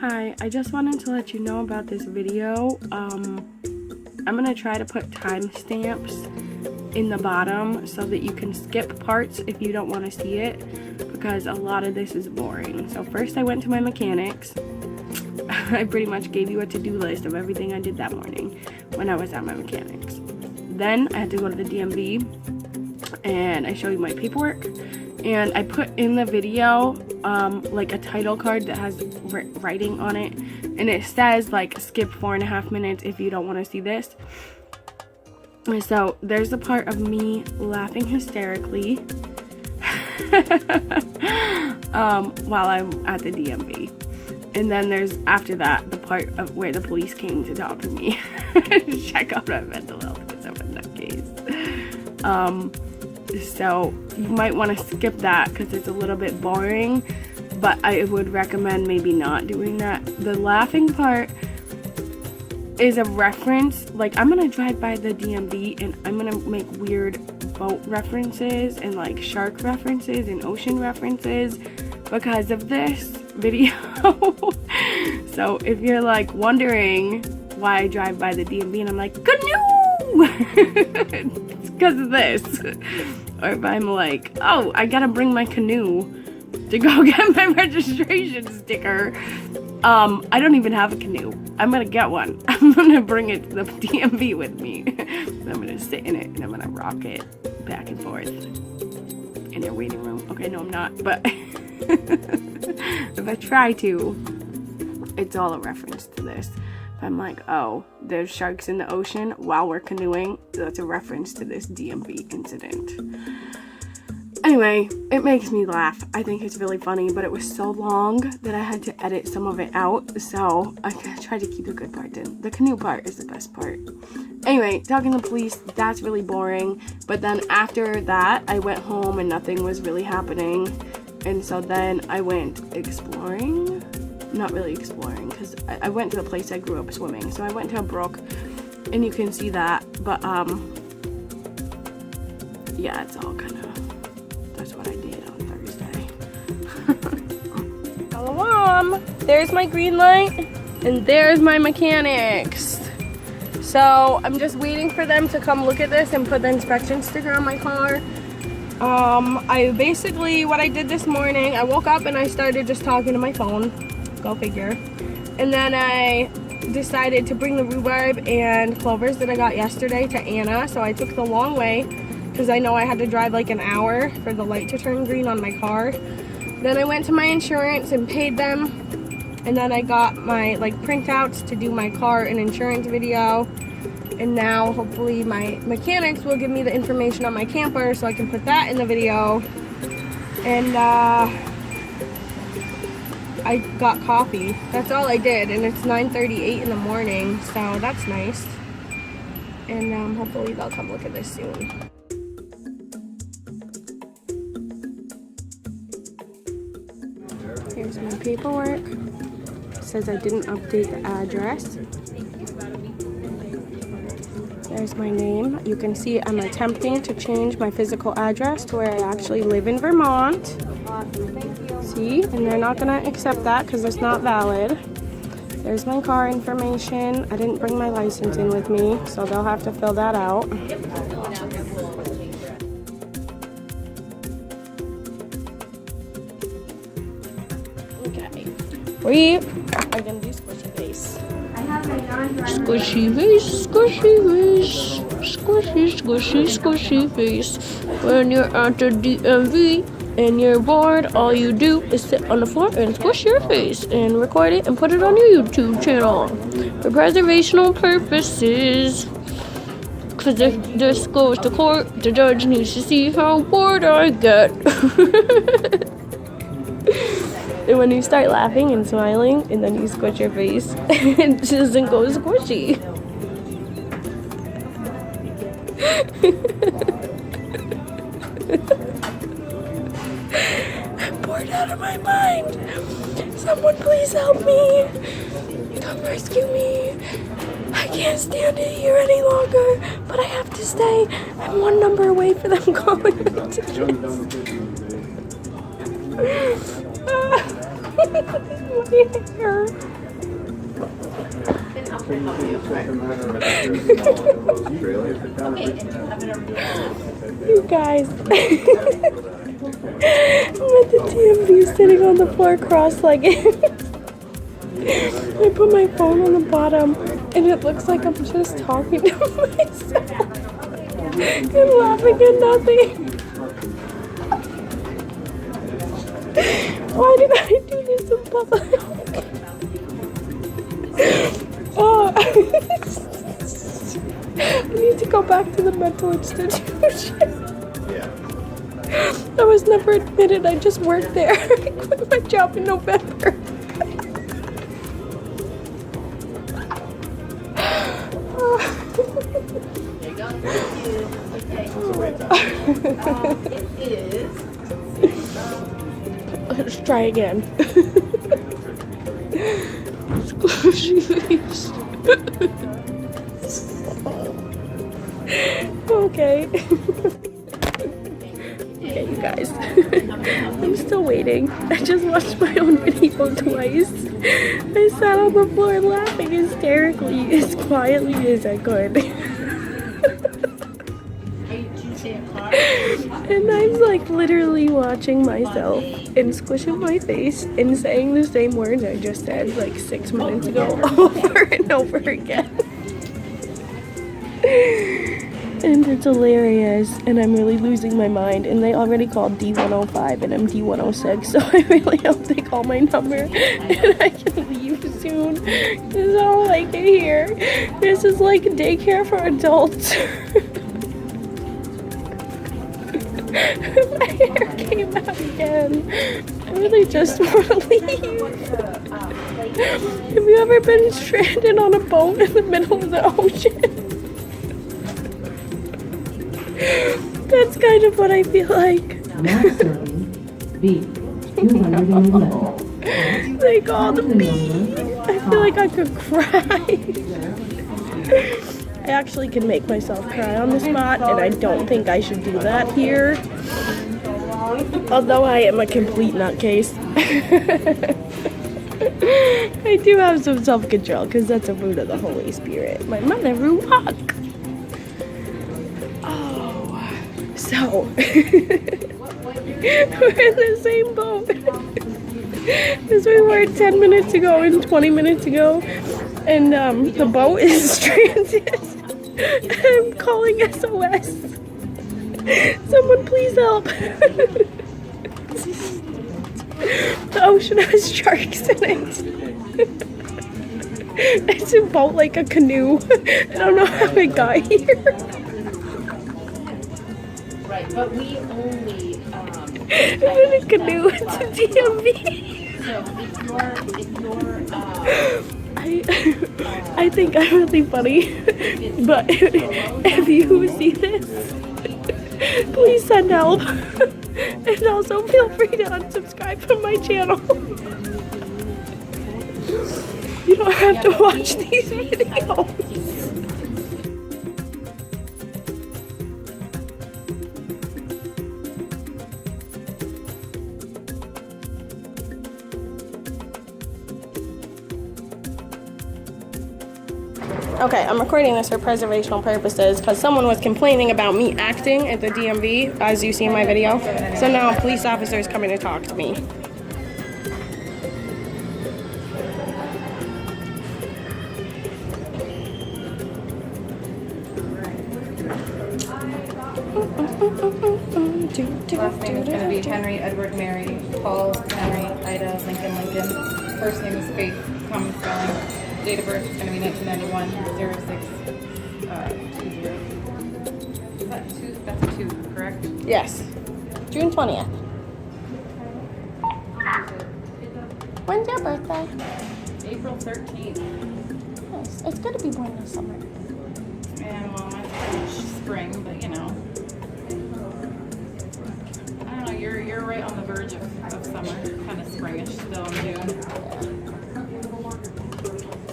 Hi, I just wanted to let you know about this video. I'm gonna try to put timestamps in the bottom so that you can skip parts if you don't want to see it, because a lot of this is boring. So first I went to my mechanics. I pretty much gave you a to-do list of everything I did that morning when I was at my mechanics. Then I had to go to the DMV and I showed you my paperwork, and I put in the video like a title card that has writing on it, and it says like skip 4.5 minutes if you don't want to see this. And so there's a part of me laughing hysterically while I'm at the DMV. And then there's, after that, the part of where the police came to talk to me to check out my mental health because I'm in that case. So you might want to skip that because it's a little bit boring, but I would recommend maybe not doing that. The laughing part is a reference, like I'm gonna drive by the DMV and I'm gonna make weird boat references and like shark references and ocean references because of this video. So if you're like wondering why I drive by the DMV and I'm like, canoe, it's because of this. Or if I'm like, oh, I gotta bring my canoe to go get my registration sticker. I don't even have a canoe. I'm gonna get one. I'm gonna bring it to the DMV with me. I'm gonna sit in it and I'm gonna rock it back and forth in their waiting room. Okay, no, I'm not, but if I try to, it's all a reference to this. If I'm like, oh, there's sharks in the ocean while we're canoeing, that's a reference to this DMV incident. Anyway, it makes me laugh. I think it's really funny, but it was so long that I had to edit some of it out, so I tried to keep the good part in. The canoe part is the best part. Anyway, talking to the police, that's really boring, but then after that, I went home and nothing was really happening, and so then I went exploring. Not really exploring, because I went to the place I grew up swimming, so I went to a brook, and you can see that, but yeah, it's all kind of, that's what I did on Thursday. Shalom! There's my green light, and there's my mechanics. So I'm just waiting for them to come look at this and put the inspection sticker on my car. What I did this morning, I woke up and I started just talking to my phone. Go figure. And then I decided to bring the rhubarb and clovers that I got yesterday to Anna. So I took the long way because I know I had to drive like an hour for the light to turn green on my car. Then I went to my insurance and paid them. And then I got my like printouts to do my car and insurance video. And now hopefully my mechanics will give me the information on my camper so I can put that in the video. And I got coffee. That's all I did, and it's 9:38 in the morning, so that's nice. And hopefully they'll come look at this soon. Here's my paperwork. It says I didn't update the address. There's my name. You can see I'm attempting to change my physical address to where I actually live in Vermont. See? And they're not gonna accept that because it's not valid. There's my car information. I didn't bring my license in with me, so they'll have to fill that out. Okay. We are gonna do squishy face. Squishy face, squishy face, squishy, squishy, squishy face. When you're at the DMV and you're bored, all you do is sit on the floor and squish your face and record it and put it on your YouTube channel for preservational purposes. Because if this goes to court, the judge needs to see how bored I get. And when you start laughing and smiling and then you squish your face, it doesn't go squishy. I'm bored out of my mind. Someone please help me. Come rescue me. I can't stand it here any longer, but I have to stay. I'm one number away for them calling me. My hair. You guys. I'm at the DMV sitting on the floor cross-legged. I put my phone on the bottom and it looks like I'm just talking to myself and laughing at nothing. Why did I do this in public? Oh, I need to go back to the mental institution. I was never admitted, I just worked there. I quit my job in November. Let's try again. Okay. Okay, you guys. I'm still waiting. I just watched my own video twice. I sat on the floor laughing hysterically as quietly as I could. And I'm like literally watching myself and squishing my face and saying the same words I just said like 6 minutes ago over and over again. And it's hilarious and I'm really losing my mind, and they already called D105 and I'm D106, so I really hope they call my number and I can leave soon because I don't like it here. This is like daycare for adults. My hair came out again. I really just want to leave. Have you ever been stranded on a boat in the middle of the ocean? That's kind of what I feel like. They called me. I feel like I could cry. I actually can make myself cry on the spot, and I don't think I should do that here. Although I am a complete nutcase. I do have some self-control, because that's a fruit of the Holy Spirit. My mother will walk. Oh, so we're in the same boat as we were 10 minutes ago and 20 minutes ago. And the boat is stranded. I'm calling SOS. Someone please help. The ocean has sharks in it. It's a boat like a canoe. I don't know how it got here. Right, but we only I'm in a canoe. It's a DMV. so if you're I think I'm really funny, but if you see this, please send help. And also feel free to unsubscribe from my channel. You don't have to watch these videos. Okay, I'm recording this for preservational purposes because someone was complaining about me acting at the DMV, as you see in my video. So now a police officer is coming to talk to me. Last name is going to be Henry, Edward, Mary, Paul, Henry, Ida, Lincoln, Lincoln. First name is Faith, common spelling. Date of birth is going to be 1991, 06, 20. Is that two? That's a 2, correct? Yes. June 20th. When's your birthday? April 13th. Nice. It's good to be born this summer. And well, mine's pretty much spring, but you know. I don't know, you're right on the verge of summer, kind of springish still in June.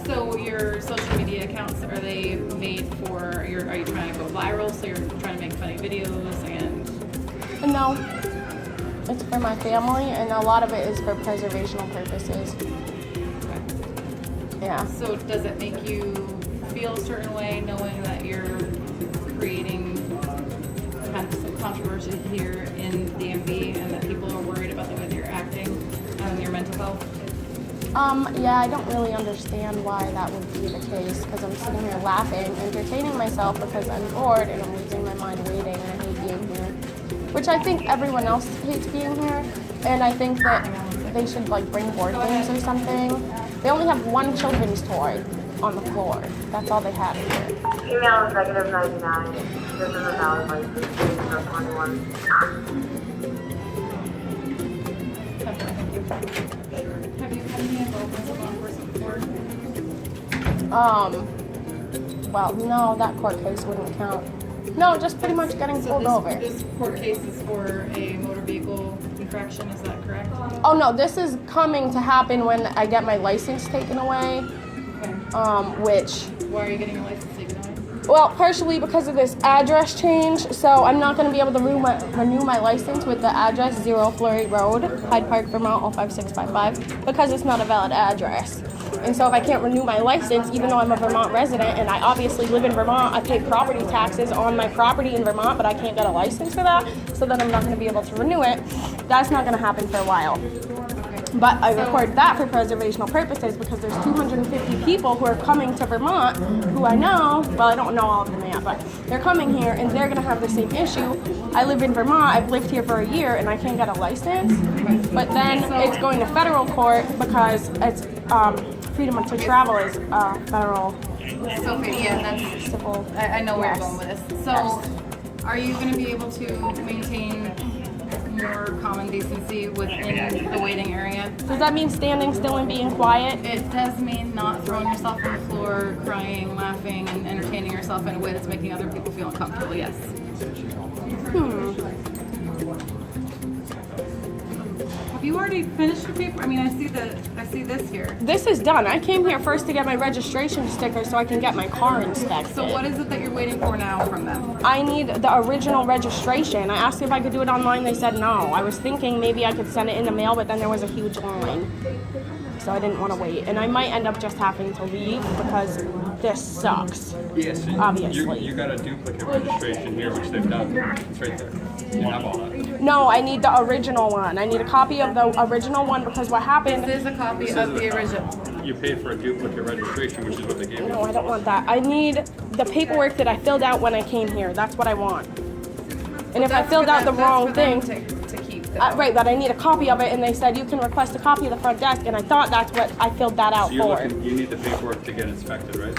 So your social media accounts, are they made for, are you trying to go viral, so you're trying to make funny videos and? No. It's for my family, and a lot of it is for preservational purposes. Okay. Yeah. So does it make you feel a certain way knowing that you're creating kind of some controversy here in DMV and that people are worried about the way that you're acting and your mental health? Yeah, I don't really understand why that would be the case, because I'm sitting here laughing, entertaining myself because I'm bored and I'm losing my mind waiting and I hate being here. Which I think everyone else hates being here, and I think that they should like bring board games or something. They only have one children's toy on the floor. That's all they have here. Email executive 99. This is a valid license. 21. Have you had any involvement with law enforcement before? Well, no, that court case wouldn't count. No, just pretty much getting pulled over. This court case is for a motor vehicle infraction, is that correct? Oh no, this is coming to happen when I get my license taken away. Okay. Which, Why are you getting your license taken away? well, partially because of this address change, so I'm not going to be able to renew my license with the address 0 Fleury Road, Hyde Park, Vermont 05655, because it's not a valid address. And so if I can't renew my license, even though I'm a Vermont resident and I obviously live in Vermont, I pay property taxes on my property in Vermont, but I can't get a license for that, so then I'm not going to be able to renew it. That's not going to happen for a while. But I record that for preservational purposes because there's 250 people who are coming to Vermont who I know, well, I don't know all of them yet, but they're coming here and they're going to have the same issue. I live in Vermont, I've lived here for a year and I can't get a license, but then it's going to federal court because it's freedom to travel is federal. So, yeah, that's Civil. I know where Yes. you're going with this. So, Yes. are you going to be able to maintain more common decency within the waiting area? Does that mean standing still and being quiet? It does mean not throwing yourself on the floor, crying, laughing, and entertaining yourself in a way that's making other people feel uncomfortable, yes. Have you already finished your paper? I mean, I see this here. This is done. I came here first to get my registration sticker so I can get my car inspected. So what is it that you're waiting for now from them? I need the original registration. I asked if I could do it online. They said no. I was thinking maybe I could send it in the mail, but then there was a huge line. So I didn't want to wait. And I might end up just having to leave because this sucks. Yes, Obviously. You got a duplicate registration here, which they've done. It's right there. You have all that. No, I need the original one. I need a copy of the original one because what happened... This is a copy This of is the a copy. original. You paid for a duplicate registration, which is what they gave you. No, I don't want that. I need the paperwork that I filled out when I came here. That's what I want. And if I filled out the wrong thing... to keep them. Right, but I need a copy of it, and they said you can request a copy of the front desk, and I thought that's what I filled that out So you're for. looking, you need the paperwork to get inspected, right?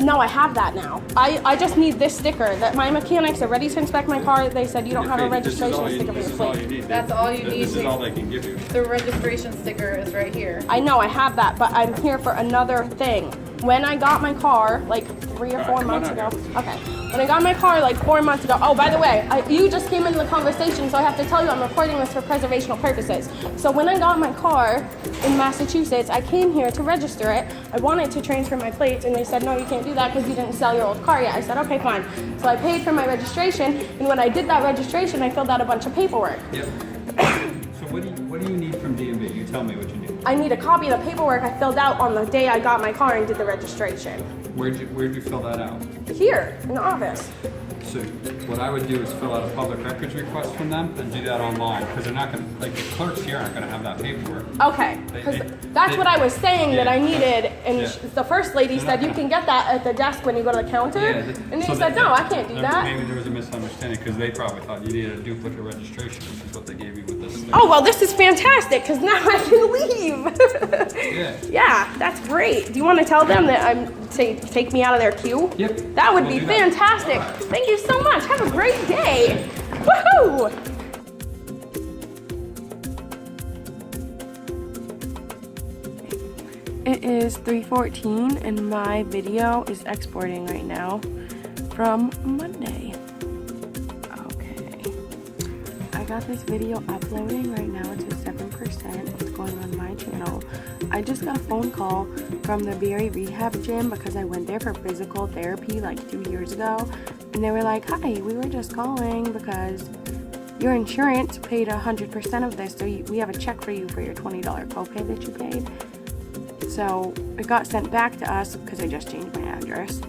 No, I have that now. I just need this sticker that my mechanics are ready to inspect my car. They said you don't have a registration sticker for This your is all you plate. need. That's all you need This is to- all they can give you. The registration sticker is right here. I know I have that, but I'm here for another thing. When I got my car, like 3 or 4 come months on ago. out Okay. When I got my car like 4 months ago. Oh, by the way, you just came into the conversation, so I have to tell you I'm recording this for preservational purposes. So when I got my car in Massachusetts, I came here to register it. I wanted to transfer my plates, and they said, no, you can't do that because you didn't sell your old car yet. I said, okay, fine. So I paid for my registration, and when I did that registration, I filled out a bunch of paperwork. Yep. So what do you need from DMV? You tell me what you need. I need a copy of the paperwork I filled out on the day I got my car and did the registration. Where'd you fill that out? Here, in the office. So what I would do is fill out a public records request from them and do that online, because they're not gonna, like, the clerks here aren't gonna have that paperwork. Okay, because that's what I was saying that I needed, and Yeah. the first lady They're said not you can get that at the desk when you go to the counter, and so they said no, I can't do that. Maybe there was a misunderstanding, because they probably thought you needed a duplicate registration, which is what they gave you with this thing. Oh well, this is fantastic because now I can leave. Yeah. Yeah, that's great. Do you want to tell them that take me out of their queue? Yep. That would We'll be do that. fantastic. Thank you so much. Have a great day. Woohoo! It is 3:14 and my video is exporting right now from Monday. Okay. I got this video uploading right now. It's at 7%. It's going on my channel. I just got a phone call from the Berry Rehab Gym because I went there for physical therapy like 2 years ago. And they were like, hi, we were just calling because your insurance paid 100% of this, so we have a check for you for your $20 copay that you paid. So it got sent back to us because I just changed my address.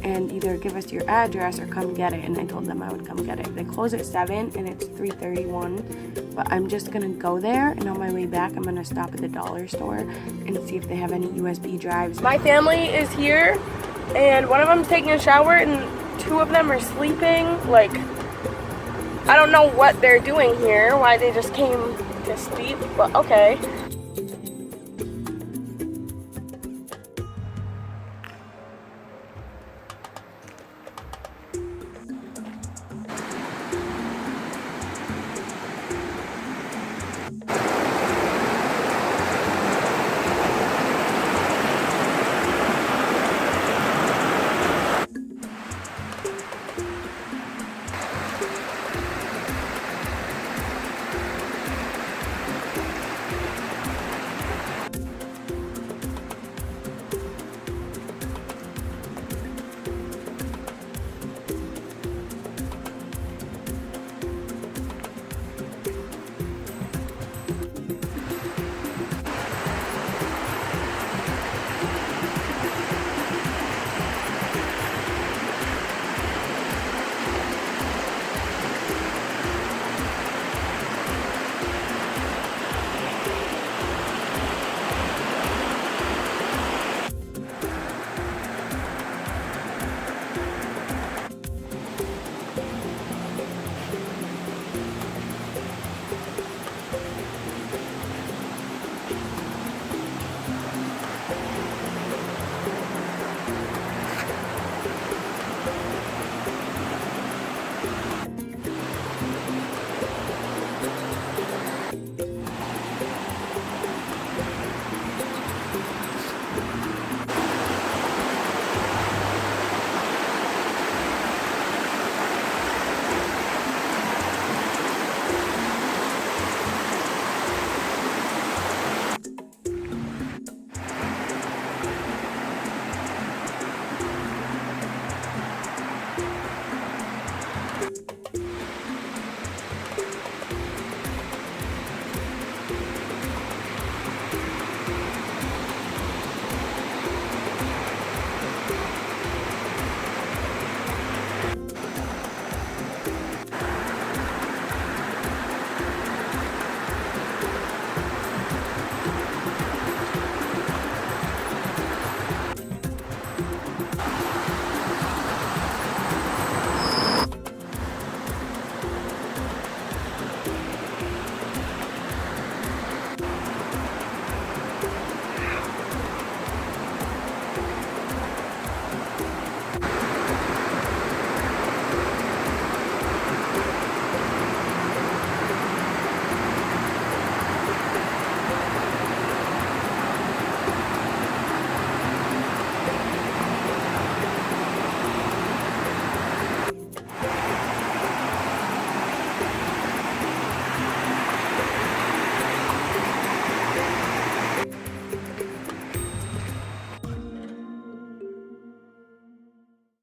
And either give us your address or come get it. And I told them I would come get it. They close at 7 and it's 3:31. But I'm just gonna go there, and on my way back I'm gonna stop at the dollar store and see if they have any USB drives. My family is here, and one of them's taking a shower and 2 of them are sleeping. Like, I don't know what they're doing here, why they just came to sleep, but okay.